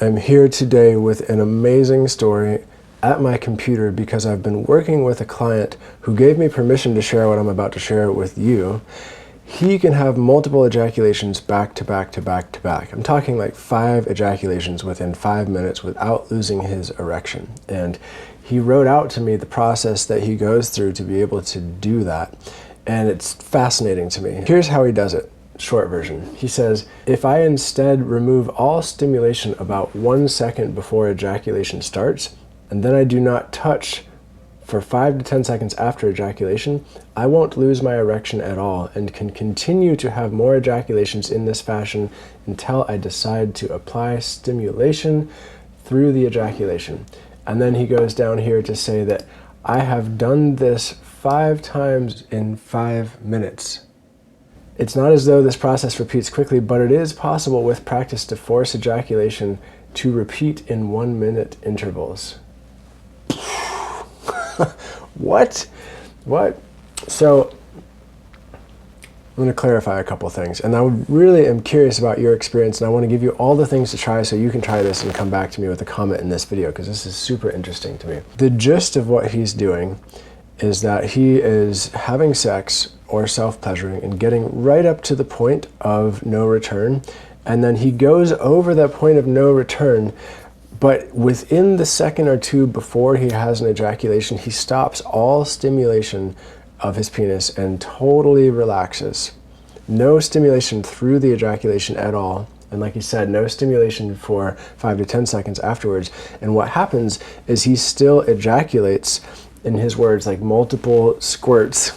I'm here today with an amazing story at my computer because I've been working with a client who gave me permission to share what I'm about to share with you. He can have multiple ejaculations back to back to back to back. I'm talking like 5 ejaculations within 5 minutes without losing his erection. And he wrote out to me the process that he goes through to be able to do that. And it's fascinating to me. Here's how he does it. Short version. He says, if I instead remove all stimulation about 1 second before ejaculation starts, and then I do not touch for 5 to 10 seconds after ejaculation, I won't lose my erection at all and can continue to have more ejaculations in this fashion until I decide to apply stimulation through the ejaculation. And then he goes down here to say that I have done this 5 times in 5 minutes. It's not as though this process repeats quickly, but it is possible with practice to force ejaculation to repeat in 1-minute intervals. What? So I'm going to clarify a couple things, and I really am curious about your experience, and I want to give you all the things to try so you can try this and come back to me with a comment in this video, because this is super interesting to me. The gist of what he's doing is that he is having sex or self-pleasuring and getting right up to the point of no return, and then he goes over that point of no return, but within the second or two before he has an ejaculation, he stops all stimulation of his penis and totally relaxes. No stimulation through the ejaculation at all. And like he said, no stimulation for 5 to 10 seconds afterwards. And what happens is he still ejaculates, in his words, like multiple squirts,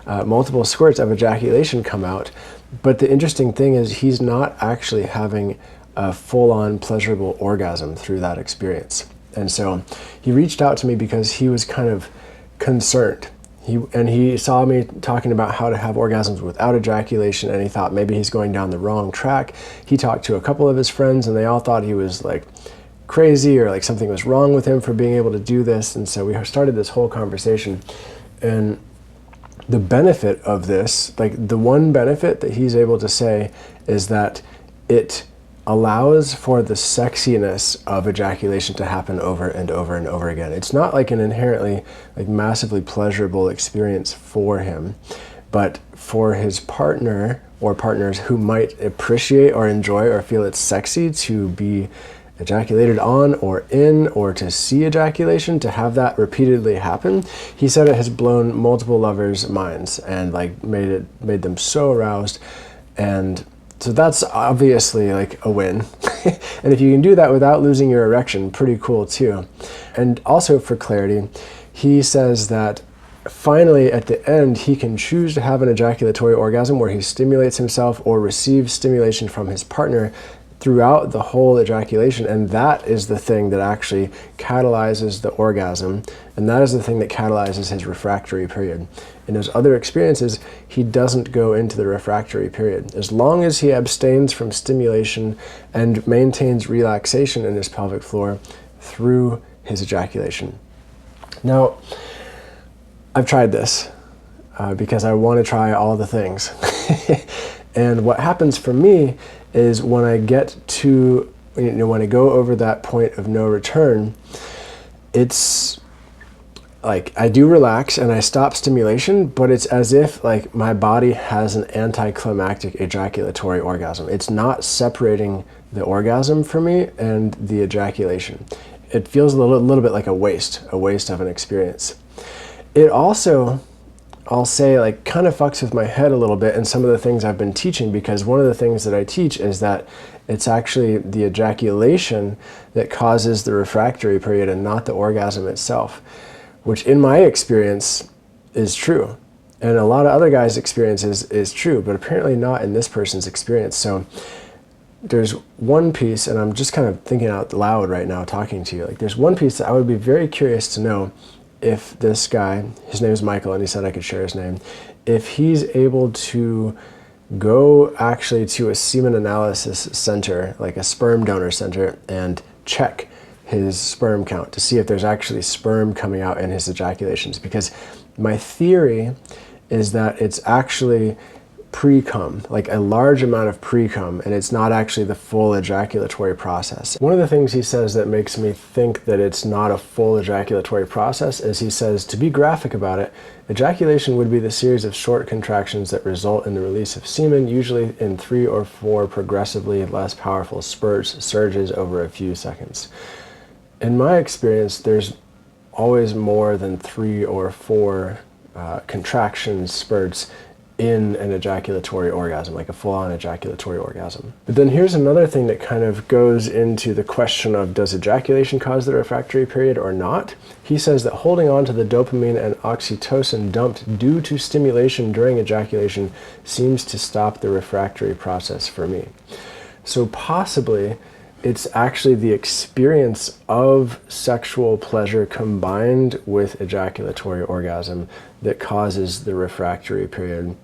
multiple squirts of ejaculation come out. But the interesting thing is he's not actually having a full-on pleasurable orgasm through that experience. And so he reached out to me because he was kind of concerned. He saw me talking about how to have orgasms without ejaculation, and he thought maybe he's going down the wrong track. He talked to a couple of his friends, and they all thought he was like crazy or like something was wrong with him for being able to do this. And so we started this whole conversation. And the benefit of this, like the one benefit that he's able to say, is that it allows for the sexiness of ejaculation to happen over and over and over again. It's not like an inherently like massively pleasurable experience for him, but for his partner or partners who might appreciate or enjoy or feel it's sexy to be ejaculated on or in, or to see ejaculation, to have that repeatedly happen, he said it has blown multiple lovers' minds and like made them so aroused. And so that's obviously like a win. And if you can do that without losing your erection, pretty cool too. And also for clarity, he says that finally at the end, he can choose to have an ejaculatory orgasm where he stimulates himself or receives stimulation from his partner throughout the whole ejaculation, and that is the thing that actually catalyzes the orgasm, and that is the thing that catalyzes his refractory period. In his other experiences, he doesn't go into the refractory period. As long as he abstains from stimulation and maintains relaxation in his pelvic floor through his ejaculation. Now, I've tried this because I want to try all the things. And what happens for me is when I get to, when I go over that point of no return, it's like I do relax and I stop stimulation, but it's as if like my body has an anticlimactic ejaculatory orgasm. It's not separating the orgasm for me and the ejaculation. It feels a little bit like a waste of an experience. It also, I'll say, like kind of fucks with my head a little bit in some of the things I've been teaching, because one of the things that I teach is that it's actually the ejaculation that causes the refractory period and not the orgasm itself, which in my experience is true. And a lot of other guys' experiences is true, but apparently not in this person's experience. So there's one piece, and I'm just kind of thinking out loud right now talking to you, like there's one piece that I would be very curious to know if this guy, his name is Michael, and he said I could share his name, if he's able to go actually to a semen analysis center, like a sperm donor center, and check his sperm count to see if there's actually sperm coming out in his ejaculations. Because my theory is that it's actually pre-cum, like a large amount of pre-cum, and it's not actually the full ejaculatory process. One of the things he says that makes me think that it's not a full ejaculatory process is he says, to be graphic about it, ejaculation would be the series of short contractions that result in the release of semen, usually in 3 or 4 progressively less powerful spurts, surges over a few seconds. In my experience, there's always more than 3 or 4 contractions, spurts, in an ejaculatory orgasm, like a full-on ejaculatory orgasm. But then here's another thing that kind of goes into the question of, does ejaculation cause the refractory period or not? He says that holding on to the dopamine and oxytocin dumped due to stimulation during ejaculation seems to stop the refractory process for me. So possibly it's actually the experience of sexual pleasure combined with ejaculatory orgasm that causes the refractory period.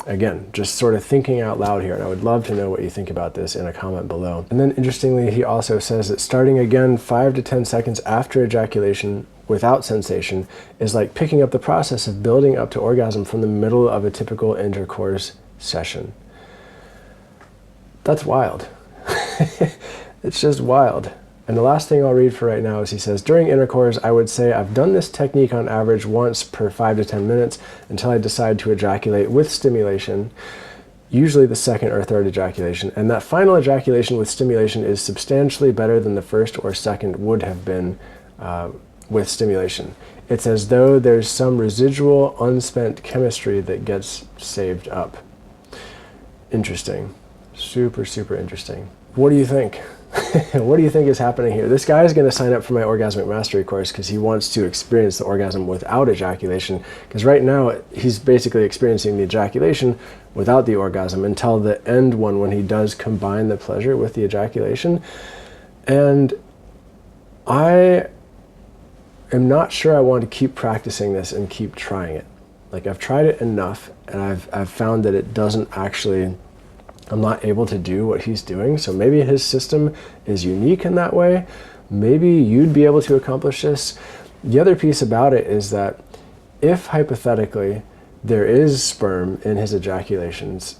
Again, just sort of thinking out loud here, and I would love to know what you think about this in a comment below. And then interestingly, he also says that starting again 5 to 10 seconds after ejaculation without sensation is like picking up the process of building up to orgasm from the middle of a typical intercourse session. That's wild. It's just wild. And the last thing I'll read for right now is he says, during intercourse, I would say I've done this technique on average once per 5 to 10 minutes until I decide to ejaculate with stimulation, usually the second or third ejaculation. And that final ejaculation with stimulation is substantially better than the first or second would have been with stimulation. It's as though there's some residual unspent chemistry that gets saved up. Interesting. Super, super interesting. What do you think? What do you think is happening here? This guy is going to sign up for my orgasmic mastery course because he wants to experience the orgasm without ejaculation, because right now he's basically experiencing the ejaculation without the orgasm until the end one, when he does combine the pleasure with the ejaculation. And I am not sure I want to keep practicing this and keep trying it. Like, I've tried it enough, and I've found that it doesn't actually, I'm not able to do what he's doing. So maybe his system is unique in that way. Maybe you'd be able to accomplish this. The other piece about it is that if hypothetically there is sperm in his ejaculations,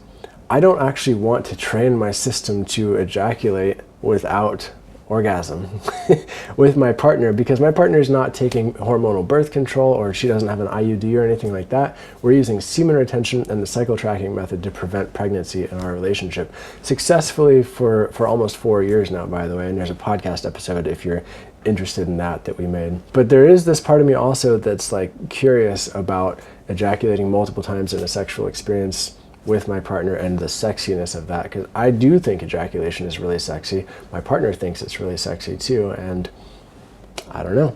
I don't actually want to train my system to ejaculate without orgasm with my partner, because my partner is not taking hormonal birth control, or she doesn't have an IUD or anything like that. We're using semen retention and the cycle tracking method to prevent pregnancy in our relationship successfully for almost 4 years now, by the way. And there's a podcast episode if you're interested in that we made. But there is this part of me also that's like curious about ejaculating multiple times in a sexual experience with my partner and the sexiness of that, because I do think ejaculation is really sexy. My partner thinks it's really sexy too, and I don't know.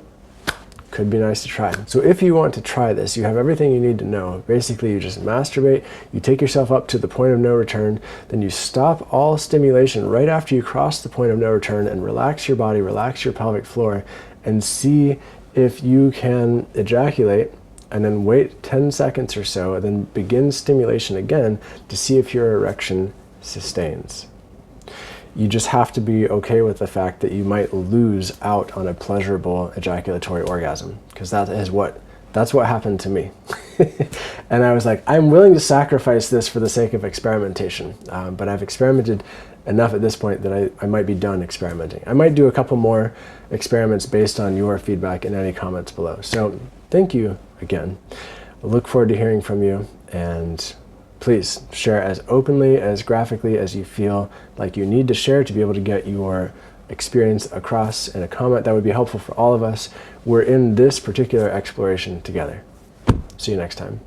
Could be nice to try. So if you want to try this, you have everything you need to know. Basically, you just masturbate, you take yourself up to the point of no return, then you stop all stimulation right after you cross the point of no return and relax your body, relax your pelvic floor, and see if you can ejaculate, and then wait 10 seconds or so, and then begin stimulation again to see if your erection sustains. You just have to be okay with the fact that you might lose out on a pleasurable ejaculatory orgasm, because that's what happened to me. And I was like, I'm willing to sacrifice this for the sake of experimentation, but I've experimented enough at this point that I might be done experimenting. I might do a couple more experiments based on your feedback in any comments below. So thank you again. I look forward to hearing from you, and please share as openly, as graphically as you feel like you need to share to be able to get your experience across in a comment. That would be helpful for all of us. We're in this particular exploration together. See you next time.